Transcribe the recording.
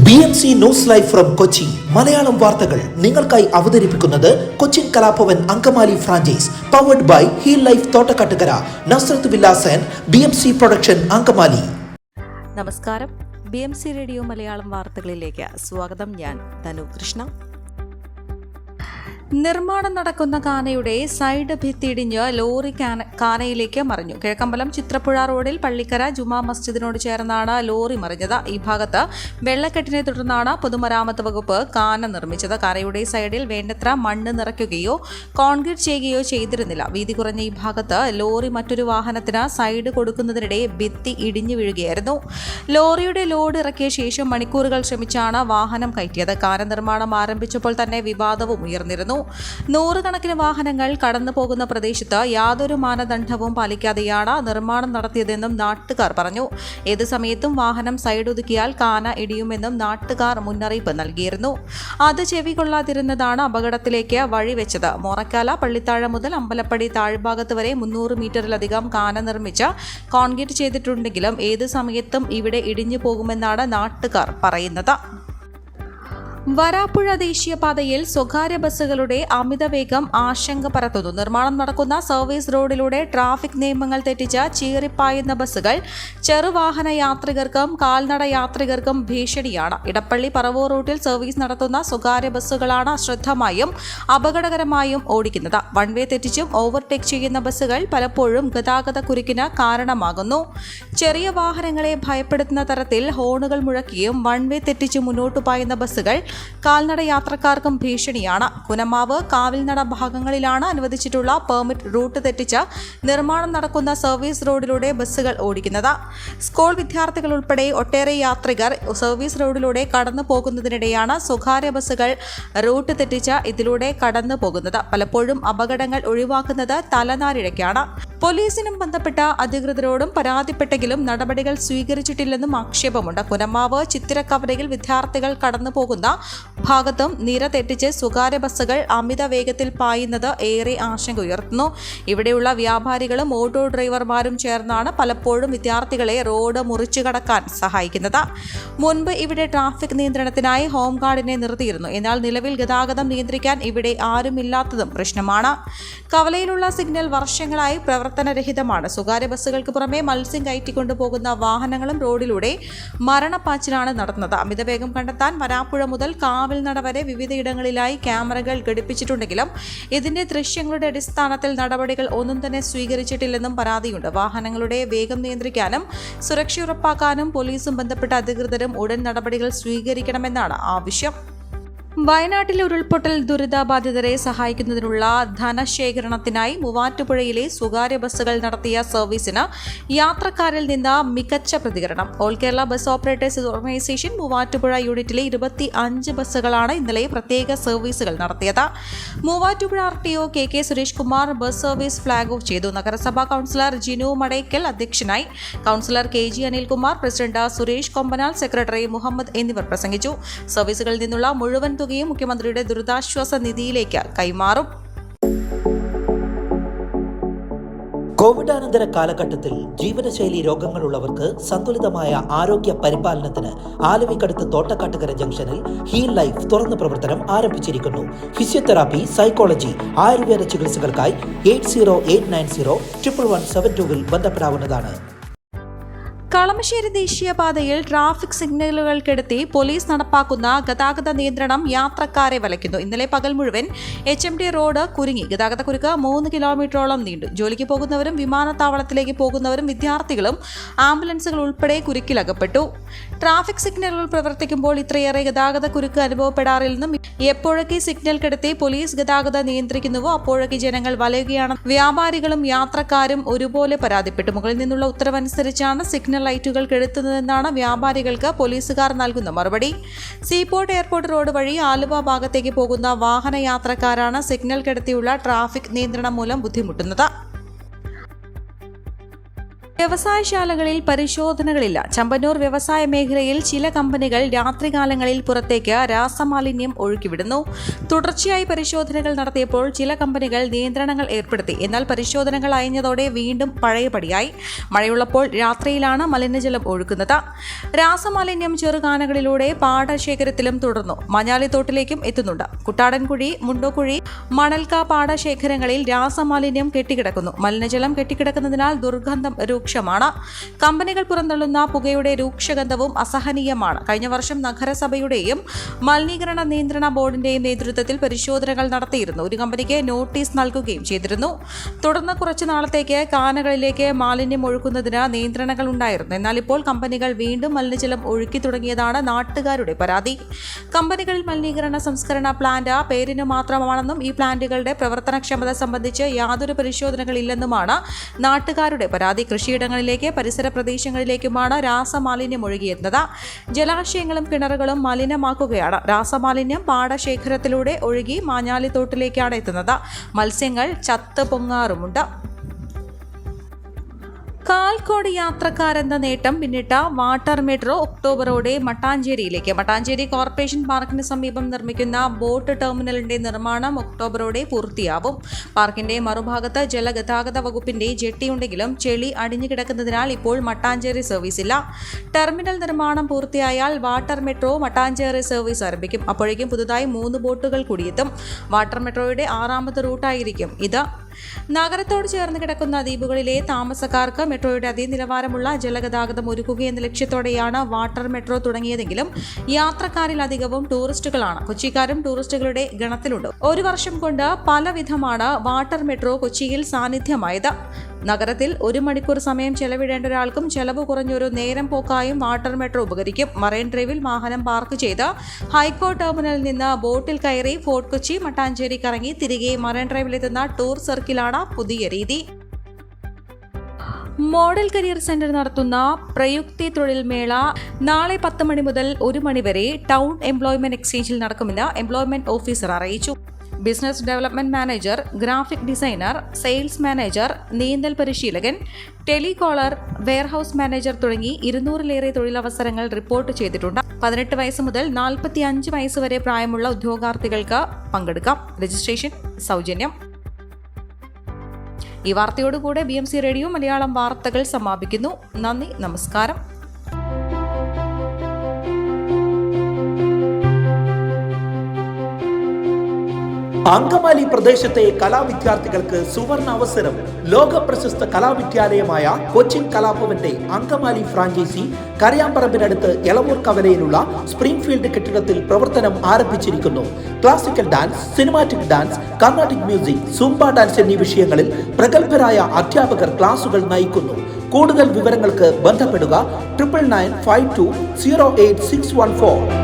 BMC news live from Kochi Malayalam വാർത്തകൾ നിങ്ങൾക്കായി അവതരിപ്പിക്കുന്നത് Cochin Kalabhavan Angamaly franchise powered by heal life Thottakkattukara Nazareth villas and BMC production Angamaly. നമസ്കാരം, BMC radio Malayalam വാർത്തകളിലേക്ക് സ്വാഗതം. ഞാൻ ധനു കൃഷ്ണ. നിർമ്മാണം നടക്കുന്ന കാനയുടെ സൈഡ് ഭിത്തിയിടിഞ്ഞ് ലോറി കാനയിലേക്ക് മറിഞ്ഞു. കിഴക്കമ്പലം ചിത്രപ്പുഴ റോഡിൽ പള്ളിക്കര ജുമാ മസ്ജിദിനോട് ചേർന്നാണ് ലോറി മറിഞ്ഞത്. ഈ ഭാഗത്ത് വെള്ളക്കെട്ടിനെ തുടർന്നാണ് പൊതുമരാമത്ത് വകുപ്പ് കാന നിർമ്മിച്ചത്. കാനയുടെ സൈഡിൽ വേണ്ടത്ര മണ്ണ് നിറയ്ക്കുകയോ കോൺക്രീറ്റ് ചെയ്യുകയോ ചെയ്തിരുന്നില്ല. വീതി കുറഞ്ഞ ഈ ഭാഗത്ത് ലോറി മറ്റൊരു വാഹനത്തിന് സൈഡ് കൊടുക്കുന്നതിനിടെ ഭിത്തി ഇടിഞ്ഞു വീഴുകയായിരുന്നു. ലോറിയുടെ ലോഡ് ഇറക്കിയ ശേഷം മണിക്കൂറുകൾ ശ്രമിച്ചാണ് വാഹനം കയറ്റിയത്. കാന നിർമ്മാണം ആരംഭിച്ചപ്പോൾ തന്നെ വിവാദവും ഉയർന്നിരുന്നു. നൂറുകണക്കിന് വാഹനങ്ങൾ കടന്നു പോകുന്ന പ്രദേശത്ത് യാതൊരു മാനദണ്ഡവും പാലിക്കാതെയാണ് നിർമ്മാണം നടത്തിയതെന്നും നാട്ടുകാർ പറഞ്ഞു. ഏത് സമയത്തും വാഹനം സൈഡ് ഒതുക്കിയാൽ കാന ഇടിയുമെന്നും നാട്ടുകാർ മുന്നറിയിപ്പ് നൽകിയിരുന്നു. അത് ചെവികൊള്ളാതിരുന്നതാണ് അപകടത്തിലേക്ക് വഴിവെച്ചത്. മോറക്കാല പള്ളിത്താഴ മുതൽ അമ്പലപ്പടി താഴ്ഭാഗത്ത് വരെ 300 മീറ്ററിലധികം കാന നിർമ്മിച്ച് കോൺക്രീറ്റ് ചെയ്തിട്ടുണ്ടെങ്കിലും ഏത് സമയത്തും ഇവിടെ ഇടിഞ്ഞു പോകുമെന്നാണ് നാട്ടുകാർ പറയുന്നത്. വരാപ്പുഴ ദേശീയപാതയിൽ സ്വകാര്യ ബസ്സുകളുടെ അമിതവേഗം ആശങ്ക പരത്തുന്നു. നിർമ്മാണം നടക്കുന്ന സർവീസ് റോഡിലൂടെ ട്രാഫിക് നിയമങ്ങൾ തെറ്റിച്ച് ചീറിപ്പായുന്ന ബസ്സുകൾ ചെറുവാഹന യാത്രികർക്കും കാൽനട യാത്രികർക്കും ഭീഷണിയാണ്. ഇടപ്പള്ളി പറവൂർ റൂട്ടിൽ സർവീസ് നടത്തുന്ന സ്വകാര്യ ബസ്സുകളാണ് അശ്രദ്ധമായും അപകടകരമായും ഓടിക്കുന്നത്. വൺവേ തെറ്റിച്ചും ഓവർടേക്ക് ചെയ്യുന്ന ബസ്സുകൾ പലപ്പോഴും ഗതാഗത കുരുക്കിന് കാരണമാകുന്നു. ചെറിയ വാഹനങ്ങളെ ഭയപ്പെടുത്തുന്ന തരത്തിൽ ഹോണുകൾ മുഴക്കിയും വൺവേ തെറ്റിച്ച് മുന്നോട്ടു പായുന്ന ബസ്സുകൾ കാൽനട യാത്രക്കാർക്കും ഭീഷണിയാണ്. കുനമാവ് കാവിൽനട ഭാഗങ്ങളിലാണ് അനുവദിച്ചിട്ടുള്ള പെർമിറ്റ് റൂട്ട് തെറ്റിച്ച് നിർമ്മാണം നടക്കുന്ന സർവീസ് റോഡിലൂടെ ബസ്സുകൾ ഓടിക്കുന്നത്. സ്കൂൾ വിദ്യാർത്ഥികൾ ഉൾപ്പെടെ ഒട്ടേറെ യാത്രികർ സർവീസ് റോഡിലൂടെ കടന്നു പോകുന്നതിനിടെയാണ് സ്വകാര്യ ബസ്സുകൾ റൂട്ട് തെറ്റിച്ച് ഇതിലൂടെ കടന്നു പോകുന്നത്. പലപ്പോഴും അപകടങ്ങൾ ഒഴിവാക്കുന്നത് തലനാരിഴയ്ക്കാണ്. പോലീസിനും ബന്ധപ്പെട്ട അധികൃതരോടും പരാതിപ്പെട്ടെങ്കിലും നടപടികൾ സ്വീകരിച്ചിട്ടില്ലെന്നും ആക്ഷേപമുണ്ട്. കുനമാവ് ചിത്തിരക്കവരയിൽ വിദ്യാർത്ഥികൾ കടന്നു പോകുന്ന ഭാഗത്തും നിര തെറ്റിച്ച് സ്വകാര്യ ബസ്സുകൾ അമിത വേഗത്തിൽ പായുന്നത് ഏറെ ആശങ്ക ഉയർത്തുന്നു. ഇവിടെയുള്ള വ്യാപാരികളും ഓട്ടോ ഡ്രൈവർമാരും ചേർന്നാണ് പലപ്പോഴും വിദ്യാർത്ഥികളെ റോഡ് മുറിച്ചു കടക്കാൻ സഹായിക്കുന്നത്. മുൻപ് ഇവിടെ ട്രാഫിക് നിയന്ത്രണത്തിനായി ഹോംഗാർഡിനെ നിർത്തിയിരുന്നു. എന്നാൽ നിലവിൽ ഗതാഗതം നിയന്ത്രിക്കാൻ ഇവിടെ ആരുമില്ലാത്തതും പ്രശ്നമാണ്. കവലയിലുള്ള സിഗ്നൽ വർഷങ്ങളായി പ്രവർത്തനരഹിതമാണ്. സ്വകാര്യ ബസ്സുകൾക്ക് പുറമെ മത്സ്യം കയറ്റിക്കൊണ്ടുപോകുന്ന വാഹനങ്ങളും റോഡിലൂടെ മരണപ്പാച്ചിലാണ് നടത്തുന്നത്. അമിതവേഗം കണ്ടെത്താൻ വരാപ്പുഴ മുതൽ കാവിൽനട വരെ വിവിധയിടങ്ങളിലായി ക്യാമറകൾ ഘടിപ്പിച്ചിട്ടുണ്ടെങ്കിലും ഇതിന്റെ ദൃശ്യങ്ങളുടെ അടിസ്ഥാനത്തിൽ നടപടികൾ ഒന്നും തന്നെ സ്വീകരിച്ചിട്ടില്ലെന്നും പരാതിയുണ്ട്. വാഹനങ്ങളുടെ വേഗം നിയന്ത്രിക്കാനും സുരക്ഷ ഉറപ്പാക്കാനും പോലീസും ബന്ധപ്പെട്ട അധികൃതരും ഉടൻ നടപടികൾ സ്വീകരിക്കണമെന്നാണ് ആവശ്യം. വയനാട്ടിലെ ഉരുൾപൊട്ടൽ ദുരിതബാധിതരെ സഹായിക്കുന്നതിനുള്ള ധനശേഖരണത്തിനായി മൂവാറ്റുപുഴയിലെ സ്വകാര്യ ബസ്സുകൾ നടത്തിയ സർവീസിന് യാത്രക്കാരിൽ നിന്ന് മികച്ച പ്രതികരണം. All Kerala bus operators organisation Muvattupuzha യൂണിറ്റിലെ 25 ബസ്സുകളാണ് ഇന്നലെ പ്രത്യേക സർവീസുകൾ നടത്തിയത്. Muvattupuzha RTO KK Suresh Kumar bus service flag off ചെയ്തു. നഗരസഭാ കൗൺസിലർ ജിനു മടയ്ക്കൽ അധ്യക്ഷനായി. Councillor KG Anilkumar, president Suresh Kombanal, secretary Muhammad എന്നിവർ പ്രസംഗിച്ചു. സർവീസുകളിൽ നിന്നുള്ള മുഴുവൻ തുകയും മുഖ്യമന്ത്രിയുടെ ദുരിതാശ്വാസ നിധിയിലേക്ക് കൈമാറും. കോവിഡാനന്തര കാലഘട്ടത്തിൽ ജീവനശൈലി രോഗങ്ങളുള്ളവർക്ക് സന്തുലിതമായ ആരോഗ്യ പരിപാലനത്തിന് ആലുവയ്ക്കടുത്ത് തോട്ടക്കാട്ടുകര ജംഗ്ഷനിൽ ഹീൽ ലൈഫ് തുറന്ന പ്രവർത്തനം ആരംഭിച്ചിരിക്കുന്നു. ഫിസിയോതെറാപ്പി, സൈക്കോളജി, ആയുർവേദ ചികിത്സകൾക്കായി 8089011722 ബന്ധപ്പെടാവുന്നതാണ്. കളമശ്ശേരി ദേശീയപാതയിൽ ട്രാഫിക് സിഗ്നലുകൾക്കെടുത്തി പോലീസ് നടപ്പാക്കുന്ന ഗതാഗത നിയന്ത്രണം യാത്രക്കാരെ വലയ്ക്കുന്നു. ഇന്നലെ പകൽ മുഴുവൻ HMD റോഡ് കുരുങ്ങി. ഗതാഗതക്കുരുക്ക് 3 കിലോമീറ്ററോളം നീണ്ടു. ജോലിക്ക് പോകുന്നവരും വിമാനത്താവളത്തിലേക്ക് പോകുന്നവരും വിദ്യാർത്ഥികളും ആംബുലൻസുകൾ ഉൾപ്പെടെ കുരുക്കിലകപ്പെട്ടു. ട്രാഫിക് സിഗ്നലുകൾ പ്രവർത്തിക്കുമ്പോൾ ഇത്രയേറെ ഗതാഗത കുരുക്ക് അനുഭവപ്പെടാറില്ലെന്നും എപ്പോഴൊക്കെ സിഗ്നൽ കെടുത്തി പോലീസ് ഗതാഗതം നിയന്ത്രിക്കുന്നുവോ അപ്പോഴൊക്കെ ജനങ്ങൾ വലയുകയാണ് വ്യാപാരികളും യാത്രക്കാരും ഒരുപോലെ പരാതിപ്പെട്ടു. മുകളിൽ നിന്നുള്ള ഉത്തരവനുസരിച്ചാണ് സിഗ്നൽ ലൈറ്റുകൾ കെടുത്തുന്നതെന്നാണ് വ്യാപാരികൾക്ക് പോലീസുകാർ നൽകുന്ന മറുപടി. സീപോർട്ട് എയർപോർട്ട് റോഡ് വഴി ആലുവ ഭാഗത്തേക്ക് പോകുന്ന വാഹന യാത്രക്കാരാണ് സിഗ്നൽ കെടുത്തിയുള്ള ട്രാഫിക് നിയന്ത്രണം മൂലം ബുദ്ധിമുട്ടുന്നത്. വ്യവസായശാലകളിൽ പരിശോധനകളില്ല. ചമ്പന്നൂർ വ്യവസായ മേഖലയിൽ ചില കമ്പനികൾ രാത്രികാലങ്ങളിൽ പുറത്തേക്ക് രാസമാലിന്യം ഒഴുക്കിവിടുന്നു. തുടർച്ചയായി പരിശോധനകൾ നടത്തിയപ്പോൾ ചില കമ്പനികൾ നിയന്ത്രണങ്ങൾ ഏർപ്പെടുത്തി. എന്നാൽ പരിശോധനകൾ അയഞ്ഞതോടെ വീണ്ടും പഴയപടിയായി. മഴയുള്ളപ്പോൾ രാത്രിയിലാണ് മലിനജലം ഒഴുക്കുന്നത്. രാസമാലിന്യം ചെറുകാനകളിലൂടെ പാടശേഖരത്തിലും തുടർന്നു. മഞ്ഞാലിത്തോട്ടിലേക്കും എത്തുന്നുണ്ട്. കുട്ടാടൻകുഴി, മുണ്ടോക്കുഴി, മണൽക്ക പാടശേഖരങ്ങളിൽ രാസമാലിന്യം കെട്ടിക്കിടക്കുന്നു. മലിനജലം കെട്ടിക്കിടക്കുന്നതിനാൽ ദുർഗന്ധം രൂക്ഷമാണ്. കമ്പനികൾ പുറന്തള്ളുന്ന പുകയുടെ രൂക്ഷഗന്ധവും അസഹനീയമാണ്. കഴിഞ്ഞ വർഷം നഗരസഭയുടെയും മലിനീകരണ നിയന്ത്രണ ബോർഡിന്റെയും നേതൃത്വത്തിൽ പരിശോധനകൾ നടത്തിയിരുന്നു. ഒരു കമ്പനിക്ക് നോട്ടീസ് നൽകുകയും ചെയ്തിരുന്നു. തുടർന്ന് കുറച്ചു നാളത്തേക്ക് കാനകളിലേക്ക് മാലിന്യം ഒഴുക്കുന്നതിന് നിയന്ത്രണങ്ങൾ ഉണ്ടായിരുന്നു. എന്നാൽ ഇപ്പോൾ കമ്പനികൾ വീണ്ടും മലിനജലം ഒഴുക്കി തുടങ്ങിയതാണ് നാട്ടുകാരുടെ പരാതി. കമ്പനികളിൽ മലിനീകരണ സംസ്കരണ പ്ലാന്റ് പേരിന് മാത്രമാണെന്നും ഈ പ്ലാന്റുകളുടെ പ്രവർത്തനക്ഷമത സംബന്ധിച്ച് യാതൊരു പരിശോധനകളില്ലെന്നുമാണ് നാട്ടുകാരുടെ പരാതി. കൃഷിയിടങ്ങളിലേക്ക് പരിസര പ്രദേശങ്ങളിലേക്കുമാണ് രാസമാലിന്യം ഒഴുകിയെത്തുന്നത്. ജലാശയങ്ങളും കിണറുകളും മലിനമാക്കുകയാണ്. രാസമാലിന്യം പാടശേഖരത്തിലൂടെ ഒഴുകി മാഞ്ഞാലിത്തോട്ടിലേക്കാണ് എത്തുന്നത്. മത്സ്യങ്ങൾ ചത്ത് പൊങ്ങാറുമുണ്ട്. കാൽക്കോട് യാത്രക്കാരെന്ന നേട്ടം പിന്നിട്ട വാട്ടർ മെട്രോ ഒക്ടോബറോടെ മട്ടാഞ്ചേരിയിലേക്ക്. മട്ടാഞ്ചേരി കോർപ്പറേഷൻ പാർക്കിന് സമീപം നിർമ്മിക്കുന്ന ബോട്ട് ടെർമിനലിന്റെ നിർമ്മാണം ഒക്ടോബറോടെ പൂർത്തിയാവും. പാർക്കിന്റെ മറുഭാഗത്ത് ജലഗതാഗത വകുപ്പിന്റെ ജെട്ടിയുണ്ടെങ്കിലും ചെളി അടിഞ്ഞുകിടക്കുന്നതിനാൽ ഇപ്പോൾ മട്ടാഞ്ചേരി സർവീസില്ല. ടെർമിനൽ നിർമ്മാണം പൂർത്തിയായാൽ വാട്ടർ മെട്രോ മട്ടാഞ്ചേരി സർവീസ് ആരംഭിക്കും. അപ്പോഴേക്കും പുതുതായി 3 ബോട്ടുകൾ കൂടിയെത്തും. വാട്ടർ മെട്രോയുടെ 6ാമത് റൂട്ടായിരിക്കും ഇത്. നഗരത്തോട് ചേർന്ന് കിടക്കുന്ന ദ്വീപുകളിലെ താമസക്കാർക്ക് മെട്രോയുടെ അതിനിലവാരമുള്ള ജലഗതാഗതം ഒരുക്കുകയെന്ന ലക്ഷ്യത്തോടെയാണ് വാട്ടർ മെട്രോ തുടങ്ങിയതെങ്കിലും യാത്രക്കാരിൽ അധികവും ടൂറിസ്റ്റുകളാണ്. കൊച്ചിക്കാരും ടൂറിസ്റ്റുകളുടെ ഗണത്തിലുണ്ട്. ഒരു വർഷം കൊണ്ട് പലവിധമാണ് വാട്ടർ മെട്രോ കൊച്ചിയിൽ സാന്നിധ്യമായത്. നഗരത്തിൽ 1 മണിക്കൂർ സമയം ചെലവിടേണ്ട ഒരാൾക്കും ചെലവ് കുറഞ്ഞൊരു നേരം പോക്കായും വാട്ടർ മെട്രോ ഉപകരിക്കും. മറൈൻ ഡ്രൈവിൽ വാഹനം പാർക്ക് ചെയ്ത് ഹൈക്കോർട്ട് ടെർമിനലിൽ നിന്ന് ബോട്ടിൽ കയറി ഫോർട്ട് കൊച്ചി, മട്ടാഞ്ചേരി കറങ്ങി തിരികെ മറൈൻ ഡ്രൈവിലെത്തുന്ന ടൂർ സർക്കിളാണ് പുതിയ രീതി. മോഡൽ കരിയർ സെന്റർ നടത്തുന്ന പ്രയുക്തി തൊഴിൽ മേള നാളെ 10 മണി മുതൽ 1 മണി വരെ ടൗൺ എംപ്ലോയ്മെന്റ് എക്സ്ചേഞ്ചിൽ നടക്കുമെന്ന് എംപ്ലോയ്മെന്റ് ഓഫീസർ അറിയിച്ചു. Business development manager, graphic designer, sales manager, നീന്തൽ പരിശീലകൻ, ടെലികോളർ, വെയർഹൌസ് മാനേജർ തുടങ്ങി 200-ലേറെ തൊഴിലവസരങ്ങൾ റിപ്പോർട്ട് ചെയ്തിട്ടുണ്ട്. 18 വയസ്സ് മുതൽ 45 വയസ്സ് വരെ പ്രായമുള്ള ഉദ്യോഗാർത്ഥികൾക്ക് പങ്കെടുക്കാം. രജിസ്ട്രേഷൻ സൗജന്യം. ഈ വാർത്തയോടുകൂടെ BMC റേഡിയോ മലയാളം വാർത്തകൾ സമാപിക്കുന്നു. നന്ദി, നമസ്കാരം. അങ്കമാലി പ്രദേശത്തെ കലാവിദ്യാർത്ഥികൾക്ക് സുവർണ അവസരം. ലോക പ്രശസ്ത കലാവിദ്യാലയമായ കൊച്ചിൻ കലാഭവന്റെ അങ്കമാലി ഫ്രാഞ്ചൈസി കരയാമ്പറമ്പിനടുത്ത് എളവൂർ കവലയിലുള്ള സ്പ്രിംഗ്ഫീൽഡ് കെട്ടിടത്തിൽ പ്രവർത്തനം ആരംഭിച്ചിരിക്കുന്നു. Classical dance, cinematic dance, Carnatic music, Zumba dance എന്നീ വിഷയങ്ങളിൽ പ്രഗത്ഭരായ അധ്യാപകർ ക്ലാസുകൾ നയിക്കുന്നു. കൂടുതൽ വിവരങ്ങൾക്ക് ബന്ധപ്പെടുക 9995208614.